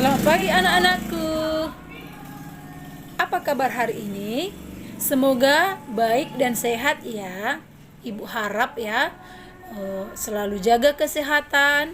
Selamat pagi anak-anakku. Apa kabar hari ini? Semoga baik dan sehat ya. Ibu harap ya selalu jaga kesehatan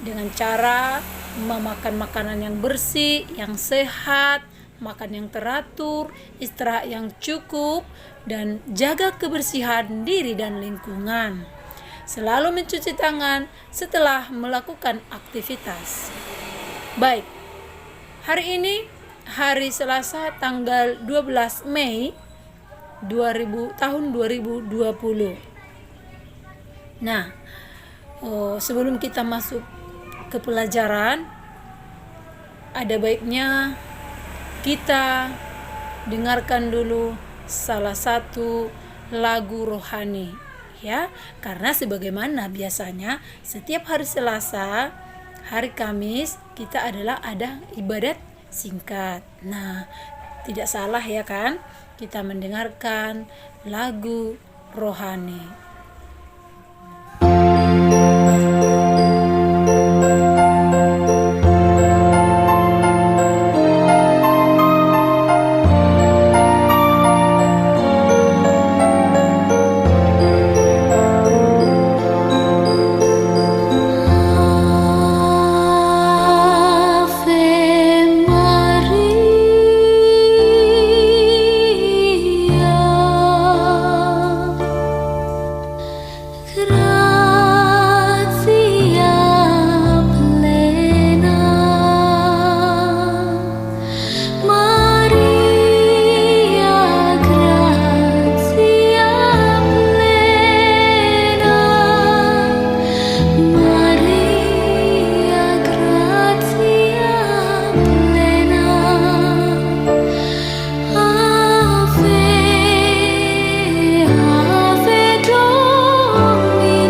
dengan cara memakan makanan yang bersih, yang sehat, makan yang teratur, istirahat yang cukup, dan jaga kebersihan diri dan lingkungan. Selalu mencuci tangan setelah melakukan aktivitas. Baik, hari ini hari Selasa tanggal 12 Mei tahun 2020. Nah, sebelum kita masuk ke pelajaran, ada baiknya kita dengarkan dulu salah satu lagu rohani ya, karena sebagaimana biasanya setiap hari Selasa, hari Kamis kita ada ibadat singkat. Nah, tidak salah ya kan? Kita mendengarkan lagu rohani. Ave Domini.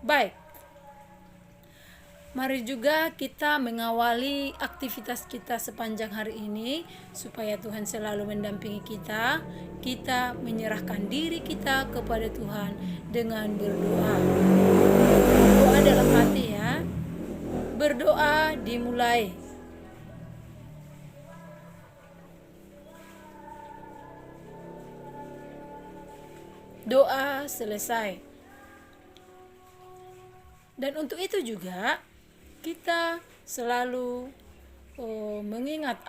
Baik, mari juga kita mengawali aktivitas kita sepanjang hari ini supaya Tuhan selalu mendampingi kita. Kita menyerahkan diri kita kepada Tuhan dengan berdoa. Doa dalam hati ya. Berdoa dimulai. Doa selesai. Dan untuk itu juga kita selalu mengingat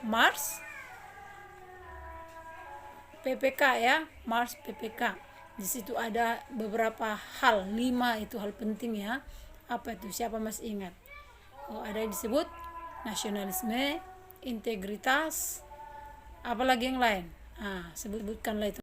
Mars PPK ya, Mars PPK. Di situ ada beberapa hal, 5 itu hal penting ya. Apa itu? Siapa masih ingat? Ada yang disebut nasionalisme, integritas, apalagi yang lain. Sebutkanlah itu.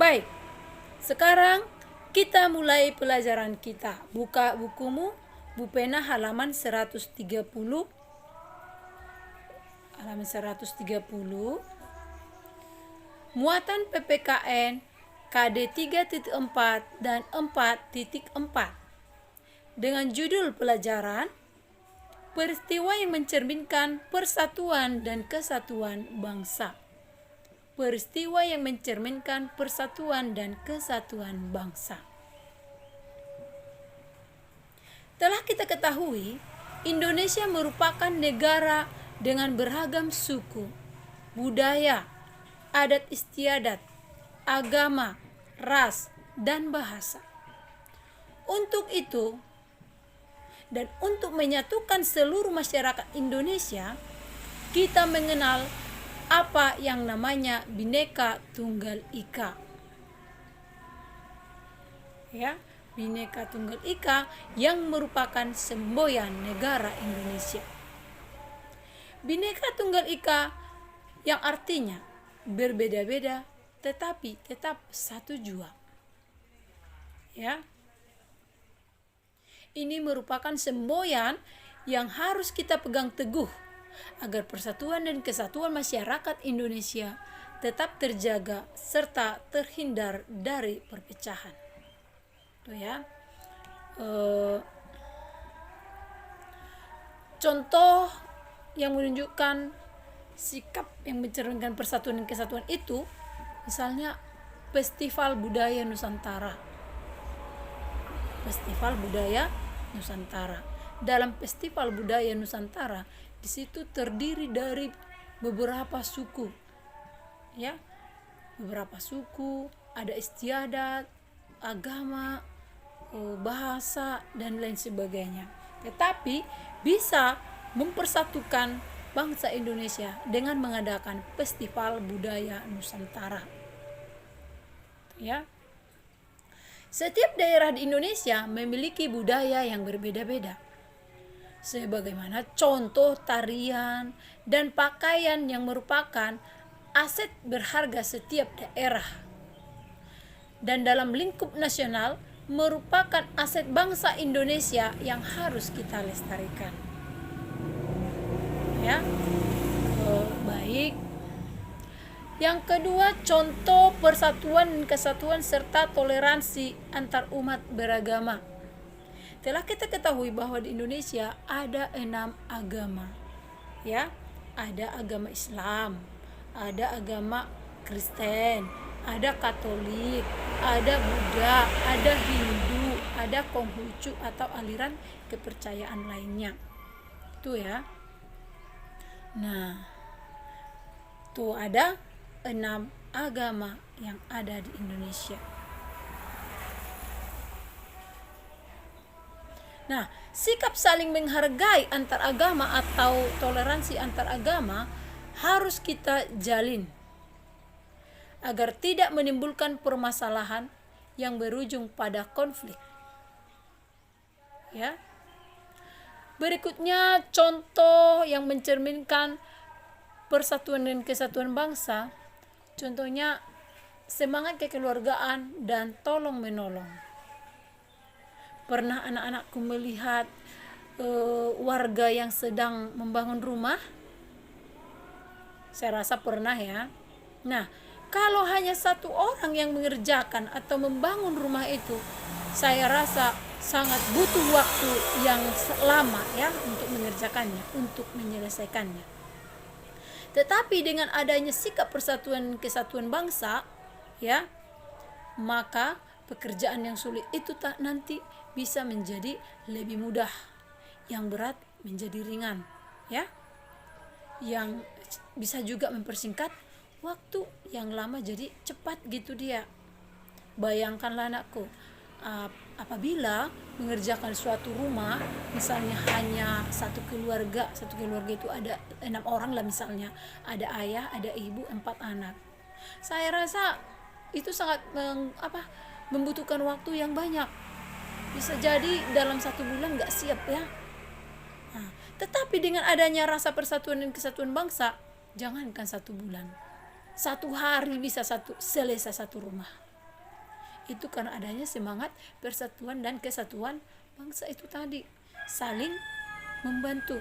Baik, sekarang kita mulai pelajaran kita. Buka bukumu, Bu Pena halaman 130. Halaman 130. Muatan PPKN KD 3.4 dan 4.4. Dengan judul pelajaran peristiwa yang mencerminkan persatuan dan kesatuan bangsa. Peristiwa yang mencerminkan persatuan dan kesatuan bangsa. Telah kita ketahui, Indonesia merupakan negara dengan beragam suku, budaya, adat istiadat, agama, ras, dan bahasa. Untuk itu, dan untuk menyatukan seluruh masyarakat Indonesia, kita mengenal apa yang namanya Bhinneka Tunggal Ika. Ya, Bhinneka Tunggal Ika yang merupakan semboyan negara Indonesia. Bhinneka Tunggal Ika yang artinya berbeda-beda tetapi tetap satu jua. Ya. Ini merupakan semboyan yang harus kita pegang teguh agar persatuan dan kesatuan masyarakat Indonesia tetap terjaga serta terhindar dari perpecahan. Tuh ya. eh, contoh yang menunjukkan sikap yang mencerminkan persatuan dan kesatuan itu, misalnya Festival Budaya Nusantara. Festival Budaya Nusantara. Dalam Festival Budaya Nusantara, di situ terdiri dari beberapa suku, ya, beberapa suku, ada istiadat, agama, bahasa dan lain sebagainya. Tetapi bisa mempersatukan bangsa Indonesia dengan mengadakan Festival Budaya Nusantara. Ya. Setiap daerah di Indonesia memiliki budaya yang berbeda-beda. Sebagaimana contoh tarian dan pakaian yang merupakan aset berharga setiap daerah. Dan dalam lingkup nasional merupakan aset bangsa Indonesia yang harus kita lestarikan. Ya. Baik. Yang kedua, contoh persatuan dan kesatuan serta toleransi antar umat beragama. Telah kita ketahui bahwa di Indonesia ada 6 agama. Ya, ada agama Islam, ada agama Kristen, ada Katolik, ada Buddha, ada Hindu, ada Konghucu atau aliran kepercayaan lainnya. Itu ya. Nah, tuh ada 6 agama yang ada di Indonesia. Nah, sikap saling menghargai antar agama atau toleransi antar agama harus kita jalin agar tidak menimbulkan permasalahan yang berujung pada konflik. Ya. Berikutnya contoh yang mencerminkan persatuan dan kesatuan bangsa. Contohnya semangat kekeluargaan dan tolong menolong. Pernah anak-anakku melihat warga yang sedang membangun rumah? Saya rasa pernah ya. Nah, kalau hanya satu orang yang mengerjakan atau membangun rumah itu, saya rasa sangat butuh waktu yang lama ya untuk mengerjakannya, untuk menyelesaikannya. Tetapi dengan adanya sikap persatuan kesatuan bangsa, ya, maka pekerjaan yang sulit itu nanti bisa menjadi lebih mudah, yang berat menjadi ringan, ya, yang bisa juga mempersingkat waktu yang lama jadi cepat gitu dia. Bayangkanlah anakku, apabila mengerjakan suatu rumah, misalnya hanya satu keluarga itu ada 6 orang lah misalnya, ada ayah, ada ibu, 4 anak. Saya rasa itu sangat membutuhkan waktu yang banyak. Bisa jadi dalam 1 bulan nggak siap ya. Nah, tetapi dengan adanya rasa persatuan dan kesatuan bangsa, jangankan 1 bulan, 1 hari bisa selesai satu rumah. Itu karena adanya semangat persatuan dan kesatuan bangsa itu tadi, saling membantu,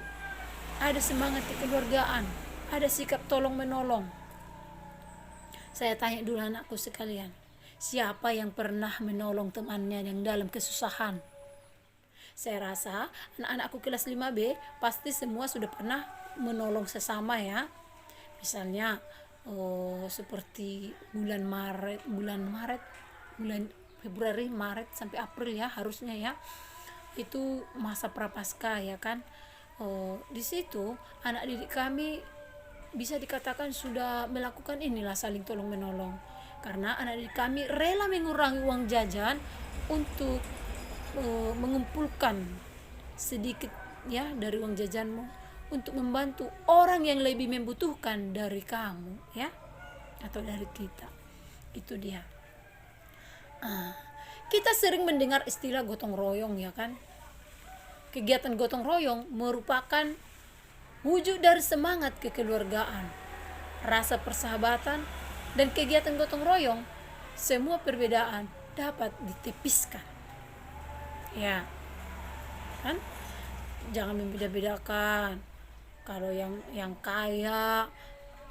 ada semangat kekeluargaan, ada sikap tolong menolong. Saya tanya dulu anakku sekalian, siapa yang pernah menolong temannya yang dalam kesusahan? Saya rasa anak-anakku kelas 5B pasti semua sudah pernah menolong sesama ya. Misalnya seperti bulan Februari, Maret sampai April ya harusnya ya, itu masa prapaskah ya kan. Di situ anak didik kami bisa dikatakan sudah melakukan inilah saling tolong menolong, karena anak didik kami rela mengurangi uang jajan untuk mengumpulkan sedikit ya dari uang jajanmu untuk membantu orang yang lebih membutuhkan dari kamu ya, atau dari kita. Itu dia. Kita sering mendengar istilah gotong royong ya kan. Kegiatan gotong royong merupakan wujud dari semangat kekeluargaan, rasa persahabatan, dan kegiatan gotong royong semua perbedaan dapat ditepiskan. Ya. Kan? Jangan membeda-bedakan. Kalau yang kaya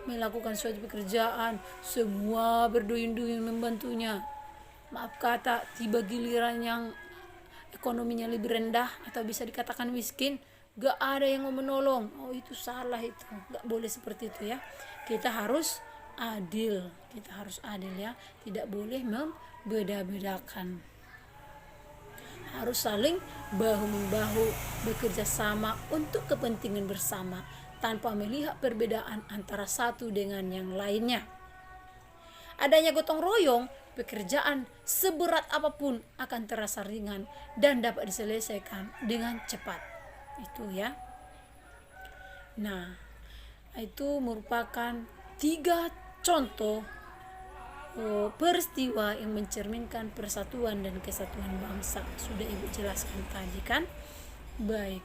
melakukan suatu pekerjaan, semua berduyun-duyun membantunya. Maaf kata, tiba giliran yang ekonominya lebih rendah atau bisa dikatakan miskin, gak ada yang mau menolong. Oh, itu salah, itu gak boleh seperti itu ya. Kita harus adil, ya, tidak boleh membeda-bedakan, harus saling bahu-membahu, bekerja sama untuk kepentingan bersama tanpa melihat perbedaan antara satu dengan yang lainnya. Adanya gotong royong, pekerjaan seberat apapun akan terasa ringan dan dapat diselesaikan dengan cepat. Itu ya. Nah, itu merupakan 3 contoh peristiwa yang mencerminkan persatuan dan kesatuan bangsa. Sudah Ibu jelaskan tadi kan? Baik.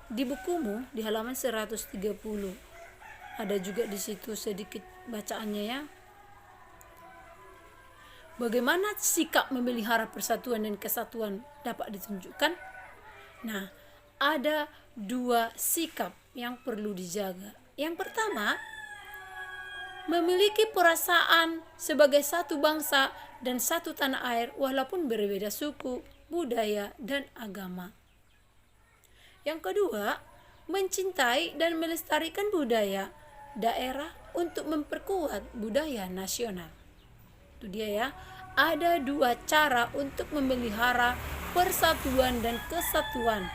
Di bukumu di halaman 130 ada juga di situ sedikit bacaannya ya. Bagaimana sikap memelihara persatuan dan kesatuan dapat ditunjukkan? Nah, ada 2 sikap yang perlu dijaga. Yang pertama, memiliki perasaan sebagai satu bangsa dan satu tanah air walaupun berbeda suku, budaya, dan agama. Yang kedua, mencintai dan melestarikan budaya daerah untuk memperkuat budaya nasional. Itu dia ya. Ada 2 cara untuk memelihara persatuan dan kesatuan.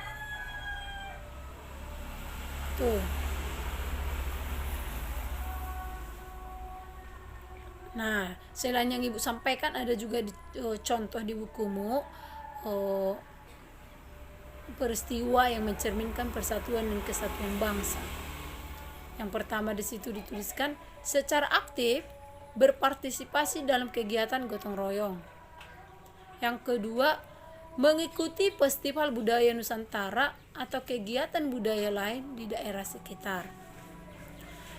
Tuh. Nah, selain yang Ibu sampaikan ada juga contoh di bukumu peristiwa yang mencerminkan persatuan dan kesatuan bangsa. Yang pertama di situ dituliskan secara aktif berpartisipasi dalam kegiatan gotong royong. Yang kedua, mengikuti festival budaya Nusantara atau kegiatan budaya lain di daerah sekitar.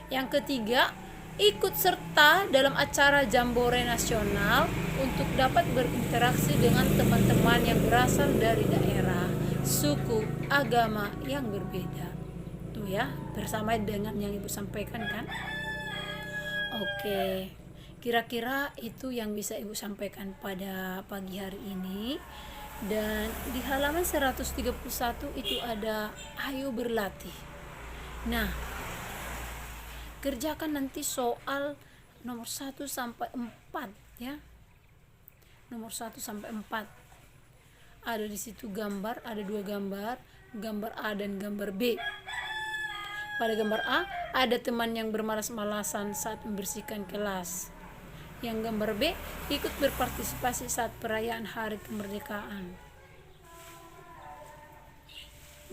Yang ketiga, ikut serta dalam acara jambore nasional untuk dapat berinteraksi dengan teman-teman yang berasal dari daerah, suku, agama yang berbeda. Tuh ya, bersama dengan yang Ibu sampaikan kan. Oke, kira-kira itu yang bisa Ibu sampaikan pada pagi hari ini. Dan di halaman 131 itu ada ayo berlatih. Nah, kerjakan nanti soal nomor 1 sampai 4 ya. Nomor 1 sampai 4. Ada di situ gambar, ada 2 gambar, gambar A dan gambar B. Pada gambar A ada teman yang bermalas-malasan saat membersihkan kelas. Yang gambar B ikut berpartisipasi saat perayaan Hari Kemerdekaan.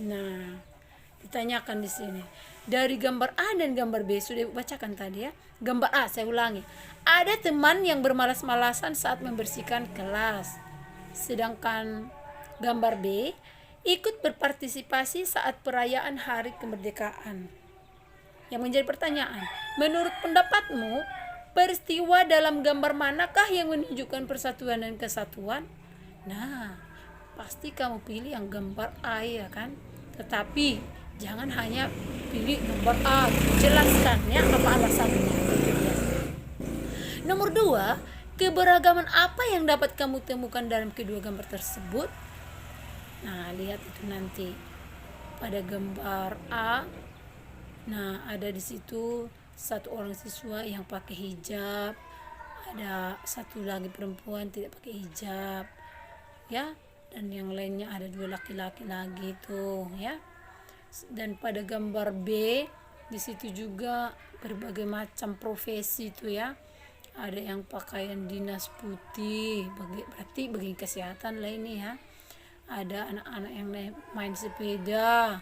Nah, ditanyakan di sini. Dari gambar A dan gambar B sudah Ibu bacakan tadi ya. Gambar A saya ulangi. Ada teman yang bermalas-malasan saat membersihkan kelas. Sedangkan gambar B ikut berpartisipasi saat perayaan Hari Kemerdekaan. Yang menjadi pertanyaan, menurut pendapatmu peristiwa dalam gambar manakah yang menunjukkan persatuan dan kesatuan? Nah, pasti kamu pilih yang gambar A ya kan? Tetapi jangan hanya pilih gambar A, jelaskan ya apa alasannya. Nomor 2, keberagaman apa yang dapat kamu temukan dalam kedua gambar tersebut? Nah, lihat itu nanti pada gambar A. Nah, ada di situ satu orang siswa yang pakai hijab, ada satu lagi perempuan tidak pakai hijab, ya, dan yang lainnya ada 2 laki-laki lagi tuh, ya. Dan pada gambar B di situ juga berbagai macam profesi tuh ya. Ada yang pakaian dinas putih, berarti bagi kesehatan lah ini ya. Ada anak-anak yang main sepeda.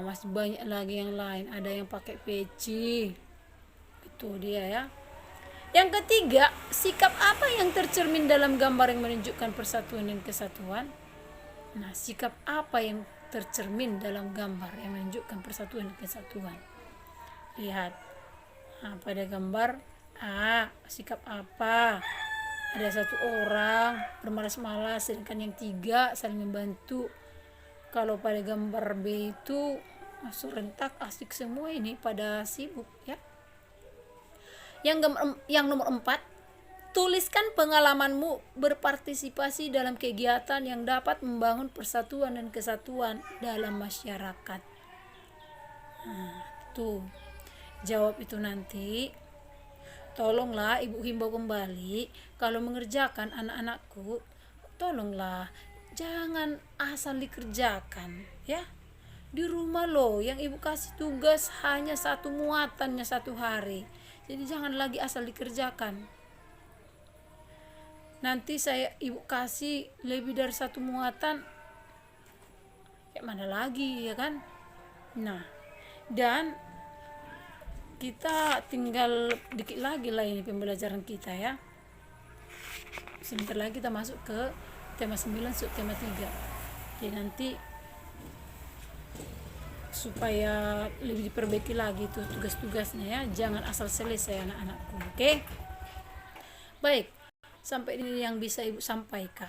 Masih banyak lagi yang lain. Ada yang pakai peci. Itu dia ya. Yang ketiga, sikap apa yang tercermin dalam gambar yang menunjukkan persatuan dan kesatuan? Nah, sikap apa yang tercermin dalam gambar yang menunjukkan persatuan dan kesatuan? Lihat. Pada gambar A, sikap apa? Ada satu orang bermalas-malas, sedangkan yang 3 saling membantu. Kalau pada gambar B itu serentak asik semua ini pada sibuk ya. Yang nomor 4, Tuliskan pengalamanmu berpartisipasi dalam kegiatan yang dapat membangun persatuan dan kesatuan dalam masyarakat. Nah, tuh jawab itu nanti. Tolonglah ibu himbau kembali, kalau mengerjakan anak-anakku, tolonglah jangan asal dikerjakan ya. Di rumah loh yang ibu kasih tugas hanya satu muatannya satu hari, jadi jangan lagi asal dikerjakan. Nanti ibu kasih lebih dari satu muatan, kayak mana lagi ya kan. Nah, dan kita tinggal dikit lagi lah ini pembelajaran kita ya. Sebentar lagi kita masuk ke tema 9 subtema 3. Jadi nanti supaya lebih diperbaiki lagi tuh tugas-tugasnya ya, jangan asal selesai anak-anakku. Oke? Baik, sampai ini yang bisa ibu sampaikan.